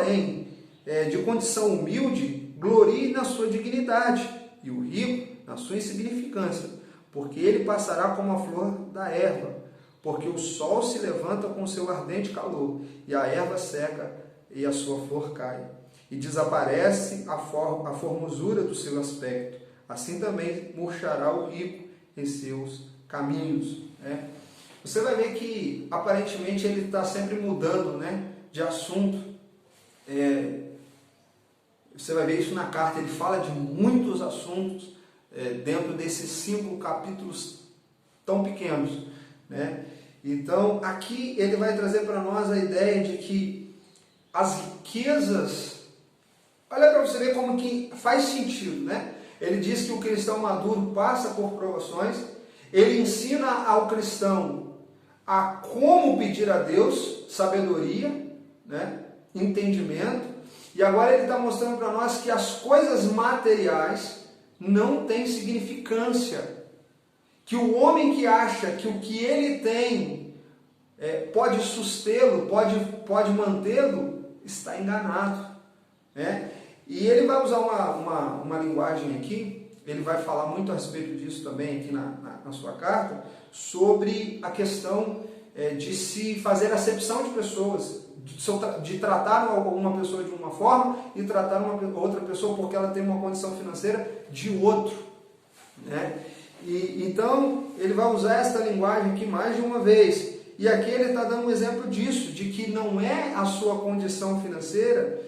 porém, de condição humilde, glorie na sua dignidade, e o rico na sua insignificância, porque ele passará como a flor da erva, porque o sol se levanta com seu ardente calor, e a erva seca e a sua flor cai, e desaparece a formosura do seu aspecto. Assim também murchará o rico em seus caminhos. Você vai ver que aparentemente ele está sempre mudando, de assunto. Você vai ver isso na carta, ele fala de muitos assuntos dentro desses 5 capítulos tão pequenos. Então, aqui ele vai trazer para nós a ideia de que as riquezas, olha para você ver como que faz sentido, Ele diz que o cristão maduro passa por provações, ele ensina ao cristão a como pedir a Deus sabedoria, entendimento, e agora ele está mostrando para nós que as coisas materiais não têm significância, que o homem que acha que o que ele tem pode sustê-lo, pode mantê-lo, está enganado. E ele vai usar uma linguagem aqui, ele vai falar muito a respeito disso também aqui na sua carta, sobre a questão de se fazer acepção de pessoas, de tratar uma pessoa de uma forma e tratar uma outra pessoa porque ela tem uma condição financeira de outro. E então ele vai usar esta linguagem aqui mais de uma vez. E aqui ele está dando um exemplo disso, de que não é a sua condição financeira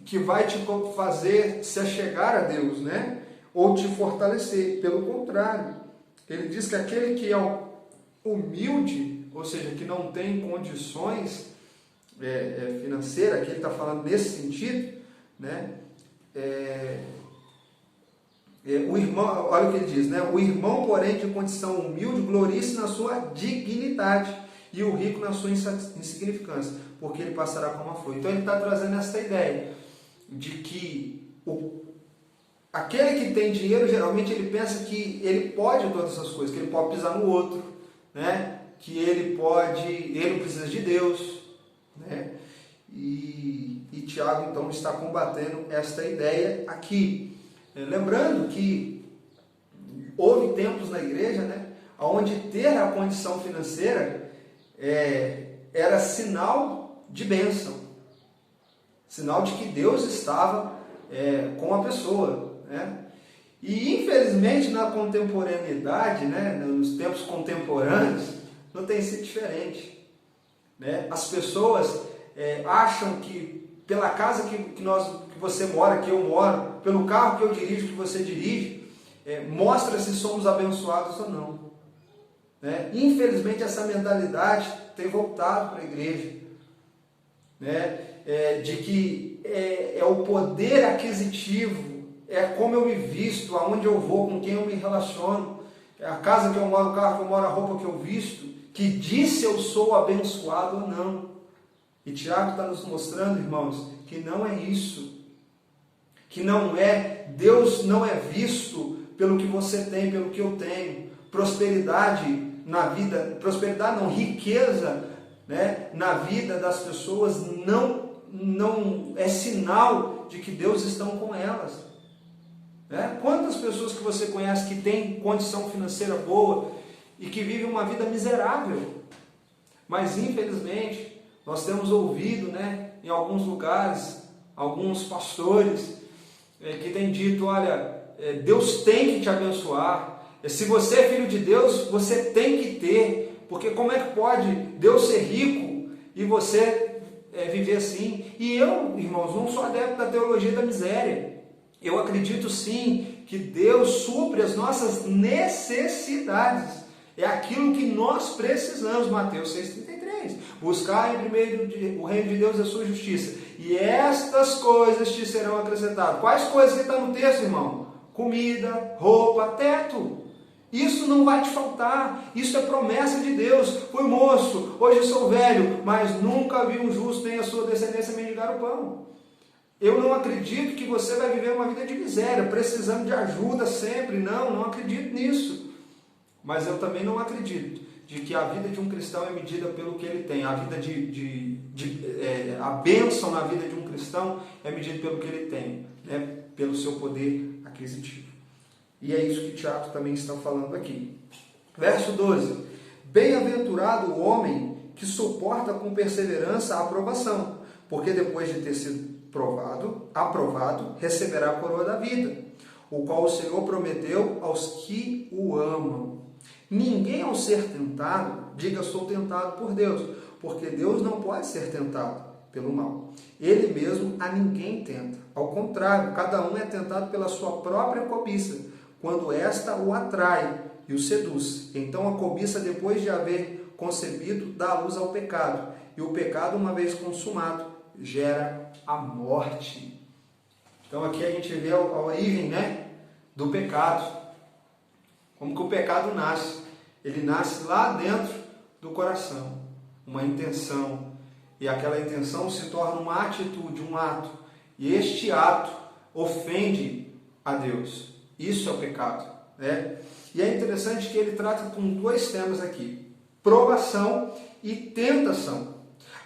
que vai te fazer se achegar a Deus, ou te fortalecer. Pelo contrário, ele diz que aquele que é humilde, ou seja, que não tem condições financeiras, aqui ele está falando nesse sentido, o irmão, olha o que ele diz, o irmão, porém, de condição humilde, glorie-se na sua dignidade, e o rico na sua insignificância, porque ele passará como a flor. Então ele está trazendo essa ideia de que aquele que tem dinheiro, geralmente ele pensa que ele pode todas essas coisas, que ele pode pisar no outro, que ele não precisa de Deus, e Tiago então está combatendo esta ideia aqui. Lembrando que houve tempos na igreja, onde ter a condição financeira era sinal de bênção, sinal de que Deus estava com a pessoa. E infelizmente na contemporaneidade, nos tempos contemporâneos, não tem sido diferente. As pessoas acham que pela casa que você mora, que eu moro, pelo carro que eu dirijo, que você dirige, mostra se somos abençoados ou não. Infelizmente essa mentalidade tem voltado para a igreja, de que é o poder aquisitivo, é como eu me visto, aonde eu vou, com quem eu me relaciono, é a casa que eu moro, o carro que eu moro, a roupa que eu visto, que diz se eu sou abençoado ou não. E Tiago está nos mostrando, irmãos, que não é isso, que Deus não é visto pelo que você tem, pelo que eu tenho. Prosperidade na vida, prosperidade não, riqueza, na vida das pessoas não é sinal de que Deus está com elas. Quantas pessoas que você conhece que têm condição financeira boa e que vivem uma vida miserável? Mas infelizmente nós temos ouvido, em alguns lugares, alguns pastores que têm dito, olha, Deus tem que te abençoar, se você é filho de Deus, você tem que ter, porque como é que pode Deus ser rico e você viver assim? E eu, irmãos, não sou adepto da teologia da miséria. Eu acredito sim que Deus supre as nossas necessidades. É aquilo que nós precisamos. Mateus 6,33. Buscar em primeiro o reino de Deus e a sua justiça, e estas coisas te serão acrescentadas. Quais coisas que estão no texto, irmão? Comida, roupa, teto. Isso não vai te faltar. Isso é promessa de Deus. Fui moço, hoje sou velho, mas nunca vi um justo nem a sua descendência mendigar o pão. Eu não acredito que você vai viver uma vida de miséria, precisando de ajuda sempre. Não acredito nisso. Mas eu também não acredito de que a vida de um cristão é medida pelo que ele tem. A vida a bênção na vida de um cristão é medida pelo que ele tem, né? Pelo seu poder aquisitivo. E é isso que Tiago também está falando aqui. Verso 12. Bem-aventurado o homem que suporta com perseverança a aprovação, porque depois de ter sido aprovado, receberá a coroa da vida, o qual o Senhor prometeu aos que o amam. Ninguém, ao ser tentado, diga: sou tentado por Deus, porque Deus não pode ser tentado pelo mal. Ele mesmo a ninguém tenta. Ao contrário, cada um é tentado pela sua própria cobiça, quando esta o atrai e o seduz. Então a cobiça, depois de haver concebido, dá luz ao pecado. E o pecado, uma vez consumado, gera a morte. Então aqui a gente vê a origem, né, do pecado. Como que o pecado nasce? Ele nasce lá dentro do coração. Uma intenção. E aquela intenção se torna uma atitude, um ato. E este ato ofende a Deus. Isso é o pecado, né? E é interessante que ele trata com dois temas aqui: provação e tentação.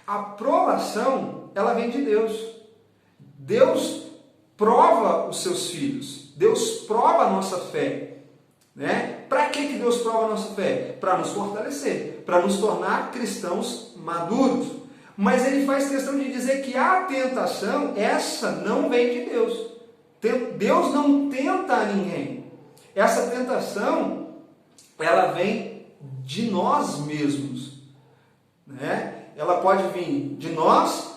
A provação, ela vem de Deus. Deus prova os seus filhos. Deus prova a nossa fé, né? Para que Deus prova a nossa fé? Para nos fortalecer, para nos tornar cristãos maduros. Mas ele faz questão de dizer que a tentação, essa não vem de Deus. Deus não tenta a ninguém. Essa tentação, ela vem de nós mesmos, né? Ela pode vir de nós,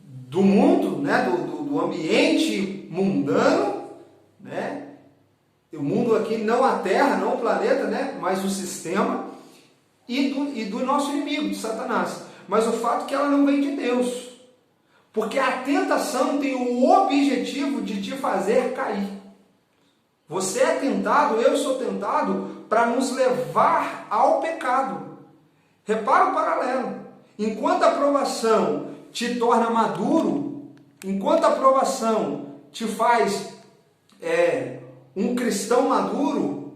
do mundo, né? do ambiente mundano, né? O mundo aqui, não a Terra, não o planeta, né? Mas o sistema, e do nosso inimigo, de Satanás. Mas o fato é que ela não vem de Deus. Porque a tentação tem o objetivo de te fazer cair. Você é tentado, eu sou tentado, para nos levar ao pecado. Repara o paralelo. Enquanto a provação te torna maduro, enquanto a provação te faz um cristão maduro,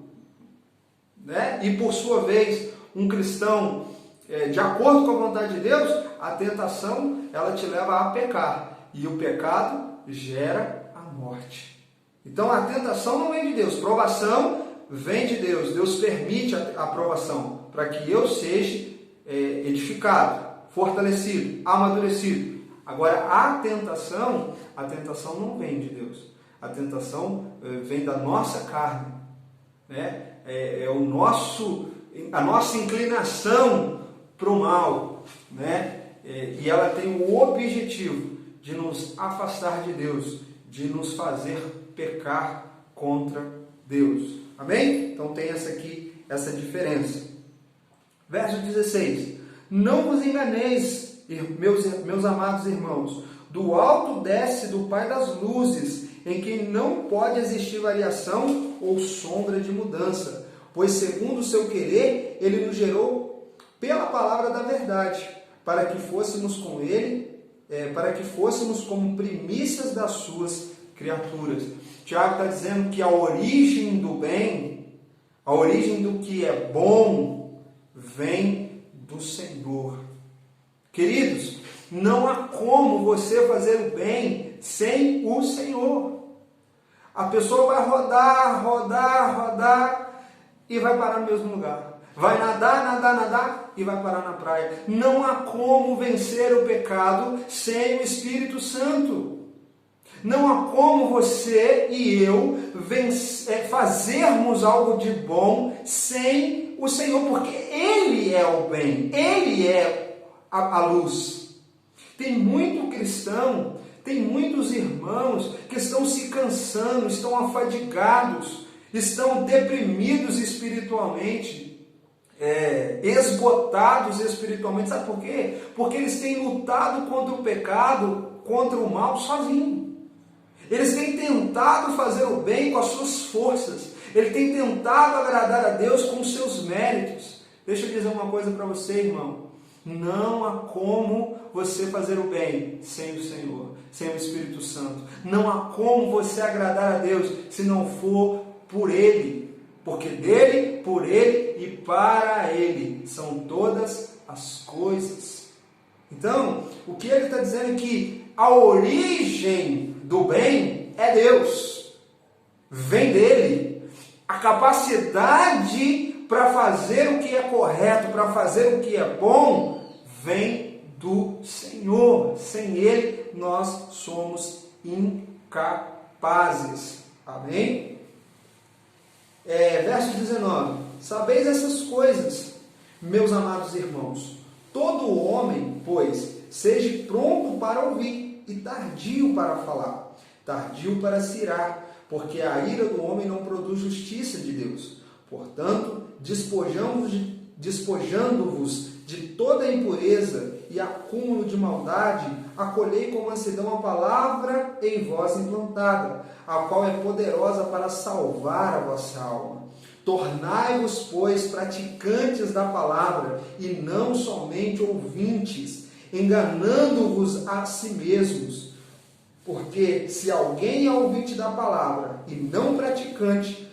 né? E por sua vez um cristão de acordo com a vontade de Deus, a tentação, ela te leva a pecar. E o pecado gera a morte. Então a tentação não vem de Deus. Provação vem de Deus. Deus permite a provação para que eu seja edificado, fortalecido, amadurecido. Agora a tentação não vem de Deus. A tentação vem da nossa carne, né? A nossa inclinação para o mal, né? E ela tem o objetivo de nos afastar de Deus, de nos fazer pecar contra Deus. Amém? Então tem essa diferença. Verso 16. Não vos enganeis, meus amados irmãos, do alto desce do Pai das luzes, em quem não pode existir variação ou sombra de mudança, pois segundo o seu querer, ele nos gerou pela palavra da verdade, para que fôssemos com ele, para que fôssemos como primícias das suas criaturas. Tiago está dizendo que a origem do bem, a origem do que é bom, vem do Senhor. Queridos, não há como você fazer o bem sem o Senhor. A pessoa vai rodar e vai parar no mesmo lugar. Vai nadar e vai parar na praia. Não há como vencer o pecado sem o Espírito Santo. Não há como você e eu fazermos algo de bom sem o Senhor, porque Ele é o bem, Ele é a luz. Tem muito cristão, tem muitos irmãos que estão se cansando, estão afadigados, estão deprimidos espiritualmente, esgotados espiritualmente. Sabe por quê? Porque eles têm lutado contra o pecado, contra o mal sozinhos. Eles têm tentado fazer o bem com as suas forças. Ele tem tentado agradar a Deus com os seus méritos. Deixa eu dizer uma coisa para você, irmão. Não há como você fazer o bem sem o Senhor, sem o Espírito Santo. Não há como você agradar a Deus se não for por Ele. porque dele, por ele e para ele são todas as coisas. Então, o que ele está dizendo é que a origem do bem é Deus, vem dele. A capacidade para fazer o que é correto, para fazer o que é bom, vem do Senhor. Sem ele, nós somos incapazes. Amém? Verso 19. Sabeis essas coisas, meus amados irmãos. Todo homem, pois, seja pronto para ouvir e tardio para falar, tardio para se irar, porque a ira do homem não produz justiça de Deus. Portanto, despojando-vos de toda impureza e acúmulo de maldade, acolhei com mansidão a palavra em vós implantada, a qual é poderosa para salvar a vossa alma. Tornai-vos, pois, praticantes da palavra, e não somente ouvintes, enganando-vos a si mesmos. Porque se alguém é ouvinte da palavra e não praticante,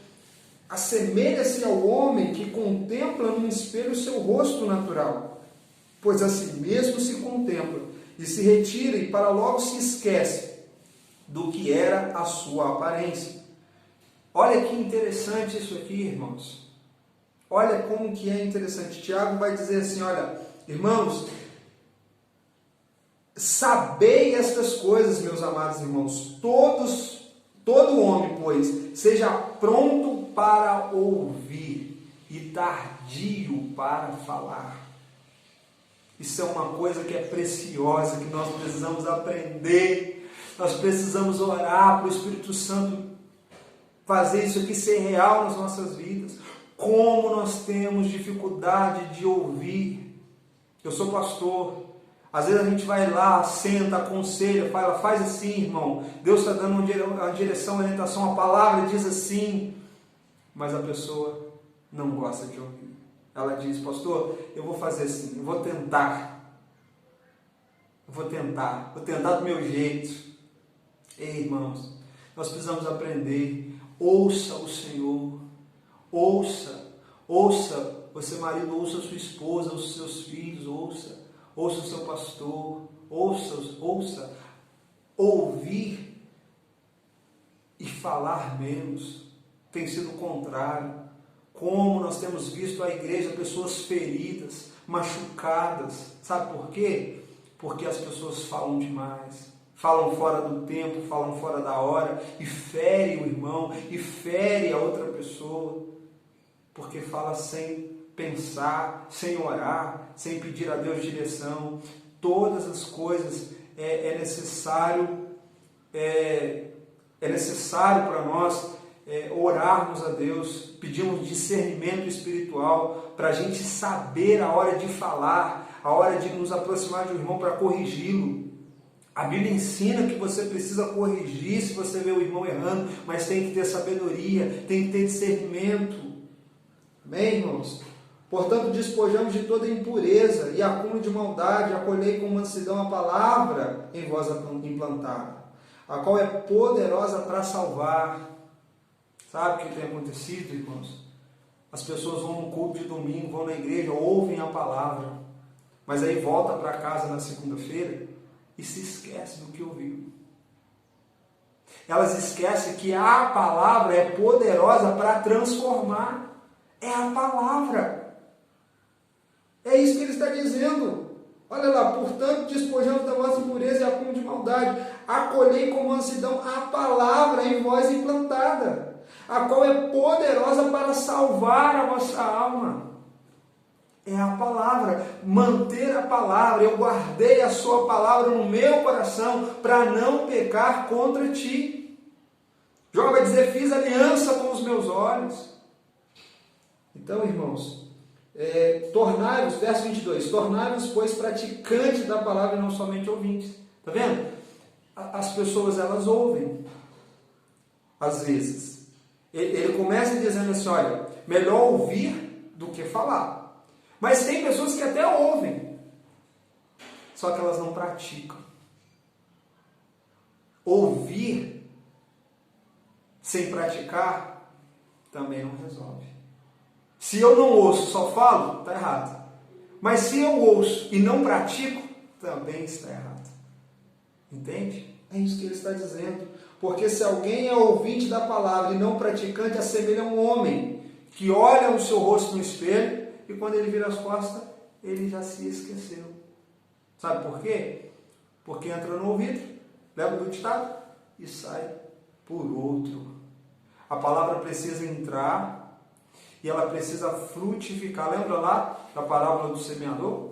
assemelha-se ao homem que contempla num espelho o seu rosto natural, pois a si mesmo se contempla e se retira e para logo se esquece do que era a sua aparência. Olha que interessante isso aqui, irmãos. Olha como que é interessante. Tiago vai dizer assim, olha, irmãos, sabei estas coisas, meus amados irmãos, todo homem, pois, seja pronto para ouvir e tardio para falar. Isso é uma coisa que é preciosa, que nós precisamos aprender. Nós precisamos orar para o Espírito Santo fazer isso aqui ser real nas nossas vidas. Como nós temos dificuldade de ouvir. Eu sou pastor. Às vezes a gente vai lá, senta, aconselha, fala, faz assim, irmão. Deus está dando uma direção, uma orientação, a palavra diz assim. Mas a pessoa não gosta de ouvir. Ela diz, pastor, eu vou fazer assim, eu vou tentar. Vou tentar do meu jeito. Ei, irmãos, nós precisamos aprender. Ouça o Senhor. Ouça, você marido, ouça a sua esposa, ouça os seus filhos, ouça o seu pastor, ouça, ouvir e falar menos, tem sido o contrário. Como nós temos visto a igreja, pessoas feridas, machucadas, sabe por quê? Porque as pessoas falam demais, falam fora do tempo, falam fora da hora, e fere o irmão, e fere a outra pessoa, porque fala sem pensar, sem orar, sem pedir a Deus direção. Todas as coisas é necessário para nós orarmos a Deus, pedirmos discernimento espiritual, para a gente saber a hora de falar, a hora de nos aproximar de um irmão para corrigi-lo. A Bíblia ensina que você precisa corrigir se você vê o irmão errando, mas tem que ter sabedoria, tem que ter discernimento. Amém, irmãos? Portanto, despojamos de toda impureza e acúmulo de maldade, acolhei com mansidão a palavra em vós implantada, a qual é poderosa para salvar. Sabe o que tem acontecido, irmãos? As pessoas vão no culto de domingo, vão na igreja, ouvem a palavra, mas aí volta para casa na segunda-feira e se esquece do que ouviu. Elas esquecem que a palavra é poderosa para transformar. É a palavra. É isso que ele está dizendo. Olha lá, portanto, despojando da vossa impureza e acúmulo de maldade, acolhei com mansidão a palavra em vós implantada, a qual é poderosa para salvar a vossa alma. É a palavra, manter a palavra. Eu guardei a sua palavra no meu coração para não pecar contra ti. Jó vai dizer, fiz aliança com os meus olhos. Então, irmãos, tornai-vos, verso 22, tornai-vos, pois, praticantes da palavra e não somente ouvintes. Está vendo? As pessoas, elas ouvem, às vezes. Ele começa dizendo assim, olha, melhor ouvir do que falar. Mas tem pessoas que até ouvem, só que elas não praticam. Ouvir sem praticar também não resolve. Se eu não ouço, só falo, está errado. Mas se eu ouço e não pratico, também está errado. Entende? É isso que ele está dizendo. Porque se alguém é ouvinte da palavra e não praticante, assemelha a um homem que olha o seu rosto no espelho e quando ele vira as costas, ele já se esqueceu. Sabe por quê? Porque entra no ouvido, leva do ditado e sai por outro. A palavra precisa entrar e ela precisa frutificar. Lembra lá da parábola do semeador?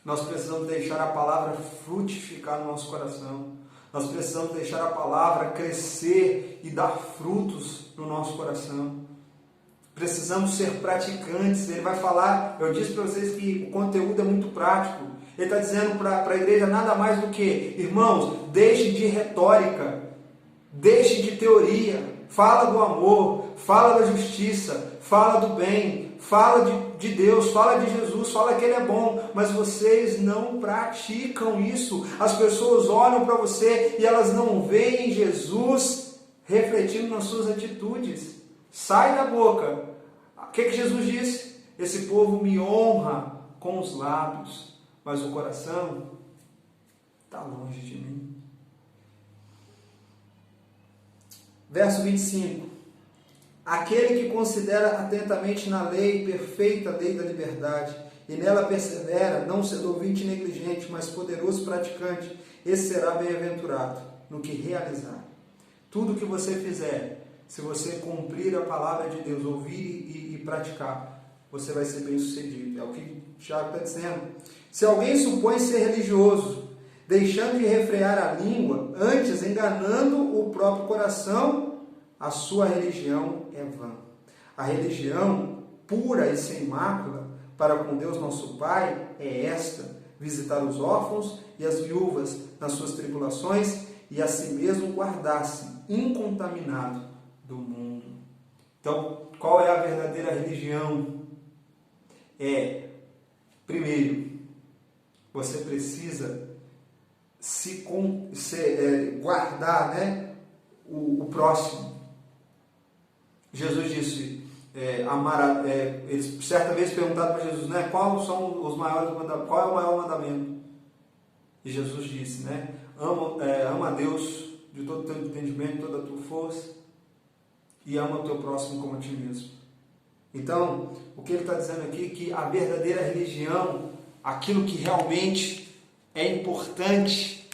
Nós precisamos deixar a palavra frutificar no nosso coração. Nós precisamos deixar a palavra crescer e dar frutos no nosso coração. Precisamos ser praticantes. Ele vai falar, eu disse para vocês que o conteúdo é muito prático. Ele está dizendo para a igreja nada mais do que, irmãos, deixe de retórica, deixe de teoria, fala do amor, fala da justiça, fala do bem, fala de Deus, fala de Jesus, fala que Ele é bom, mas vocês não praticam isso. As pessoas olham para você e elas não veem Jesus refletindo nas suas atitudes. Sai da boca. O que Jesus disse? Esse povo me honra com os lábios, mas o coração está longe de mim. Verso 25. Aquele que considera atentamente na lei, perfeita lei da liberdade, e nela persevera, não sendo ouvinte negligente, mas poderoso praticante, esse será bem-aventurado no que realizar. Tudo que você fizer, se você cumprir a palavra de Deus, ouvir e praticar, você vai ser bem-sucedido. É o que Tiago está dizendo. Se alguém supõe ser religioso, deixando de refrear a língua, antes enganando o próprio coração, a sua religião é vã. A religião pura e sem mácula para com Deus nosso Pai é esta: visitar os órfãos e as viúvas nas suas tribulações e a si mesmo guardar-se incontaminado do mundo. Então, qual é a verdadeira religião? Primeiro, você precisa guardar, né, o próximo. Jesus disse, eles certa vez perguntaram para Jesus, né, qual é o maior mandamento? E Jesus disse, né, ama a Deus de todo o teu entendimento, toda a tua força, e ama o teu próximo como a ti mesmo. Então, o que ele está dizendo aqui é que a verdadeira religião, aquilo que realmente é importante,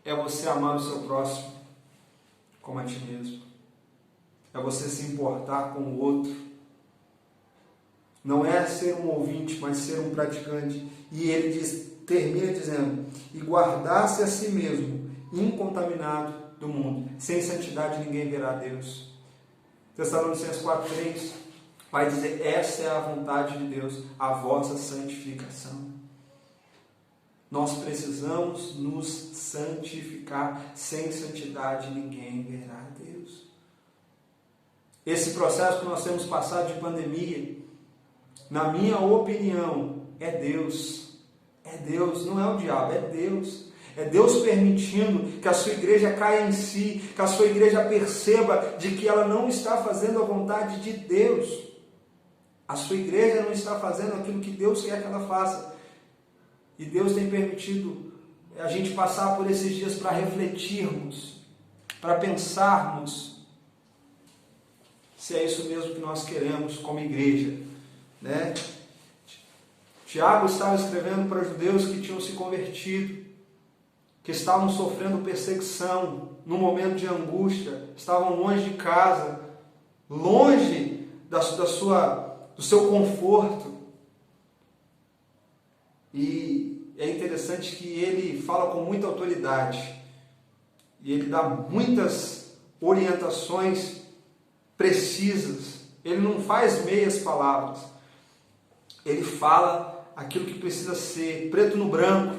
é você amar o seu próximo como a ti mesmo. É você se importar com o outro. Não é ser um ouvinte, mas ser um praticante. E ele termina dizendo, e guardar-se a si mesmo, incontaminado do mundo. Sem santidade ninguém verá Deus. Tessalonicenses 4:3 vai dizer, essa é a vontade de Deus, a vossa santificação. Nós precisamos nos santificar. Sem santidade ninguém verá Deus. Esse processo que nós temos passado de pandemia, na minha opinião, é Deus. É Deus, não é o diabo, é Deus. É Deus permitindo que a sua igreja caia em si, que a sua igreja perceba de que ela não está fazendo a vontade de Deus. A sua igreja não está fazendo aquilo que Deus quer que ela faça. E Deus tem permitido a gente passar por esses dias para refletirmos, para pensarmos se é isso mesmo que nós queremos como igreja, né? Tiago estava escrevendo para judeus que tinham se convertido, que estavam sofrendo perseguição, num momento de angústia, estavam longe de casa, longe do seu conforto. E é interessante que ele fala com muita autoridade, e ele dá muitas orientações precisas, ele não faz meias palavras, ele fala aquilo que precisa ser, preto no branco,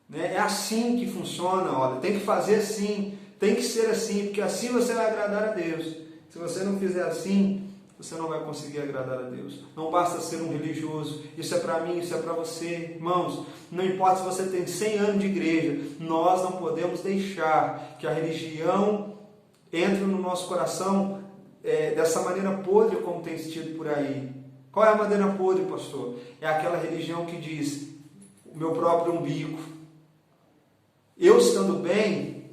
né? É assim que funciona, olha, tem que fazer assim, tem que ser assim, porque assim você vai agradar a Deus. Se você não fizer assim, você não vai conseguir agradar a Deus. Não basta ser um religioso, isso é para mim, isso é para você. Irmãos, não importa se você tem 100 anos de igreja, nós não podemos deixar que a religião entre no nosso coração dessa maneira podre como tem sido por aí. Qual é a maneira podre, pastor? É aquela religião que diz, o meu próprio umbigo. Eu estando bem,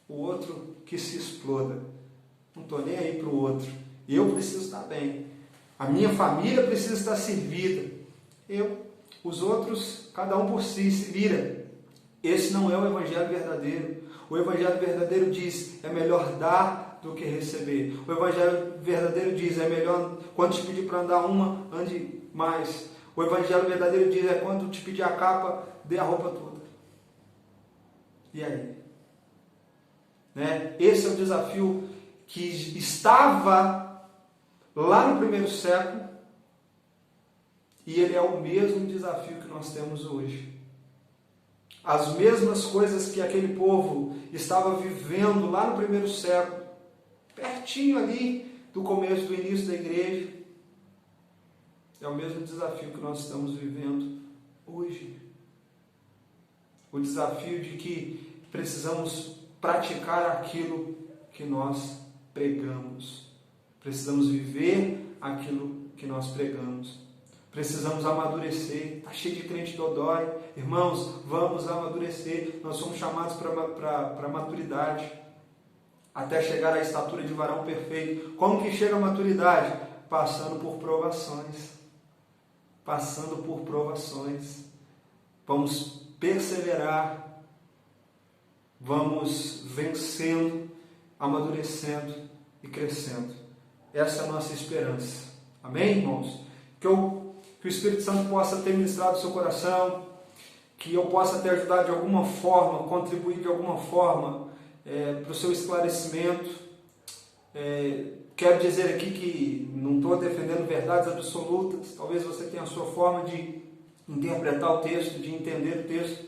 o outro que se exploda. Não estou nem aí para o outro. Eu preciso estar bem. A minha família precisa estar servida. Os outros, cada um por si, se vira. Esse não é o evangelho verdadeiro. O evangelho verdadeiro diz, é melhor dar do que receber. O evangelho verdadeiro diz, é melhor, quando te pedir para andar uma, ande mais. O evangelho verdadeiro diz, é quando te pedir a capa, dê a roupa toda. E aí? Esse é o desafio que estava lá no primeiro século e ele é o mesmo desafio que nós temos hoje. As mesmas coisas que aquele povo estava vivendo lá no primeiro século, pertinho ali do começo, do início da igreja, é o mesmo desafio que nós estamos vivendo hoje. O desafio de que precisamos praticar aquilo que nós pregamos. Precisamos viver aquilo que nós pregamos. Precisamos amadurecer. Está cheio de crente dodói. Irmãos, vamos amadurecer. Nós somos chamados para maturidade. Até chegar à estatura de varão perfeito. Como que chega a maturidade? Passando por provações. Passando por provações. Vamos perseverar. Vamos vencendo, amadurecendo e crescendo. Essa é a nossa esperança. Amém, irmãos? Que o Espírito Santo possa ter ministrado o seu coração, que eu possa ter ajudado de alguma forma, contribuir de alguma forma para o seu esclarecimento. Quero dizer aqui que não estou defendendo verdades absolutas. Talvez você tenha a sua forma de interpretar o texto, de entender o texto.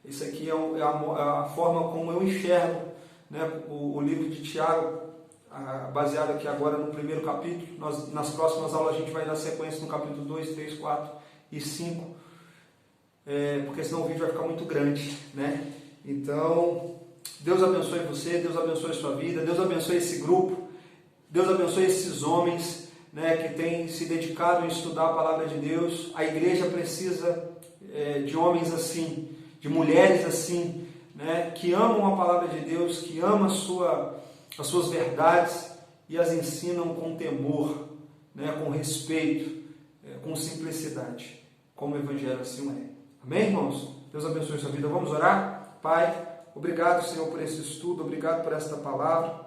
Isso aqui é a forma como eu enxergo, o livro de Tiago, baseado aqui agora no primeiro capítulo. Nas próximas aulas a gente vai dar sequência no capítulo 2, 3, 4 e 5, porque senão o vídeo vai ficar muito grande, Então, Deus abençoe você, Deus abençoe sua vida, Deus abençoe esse grupo, Deus abençoe esses homens, que têm se dedicado em estudar a palavra de Deus. A igreja precisa de homens assim, de mulheres assim, que amam a palavra de Deus, que amam as suas verdades e as ensinam com temor, com respeito, com simplicidade, como o Evangelho assim é. Amém, irmãos? Deus abençoe sua vida. Vamos orar? Pai, obrigado, Senhor, por esse estudo, obrigado por esta palavra,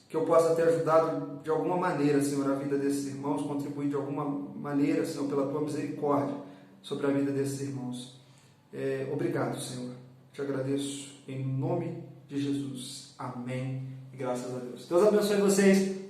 que eu possa ter ajudado de alguma maneira, Senhor, a vida desses irmãos, contribuir de alguma maneira, Senhor, pela Tua misericórdia sobre a vida desses irmãos. Obrigado, Senhor. Te agradeço em nome de Jesus. Amém. E graças a Deus. Deus abençoe vocês.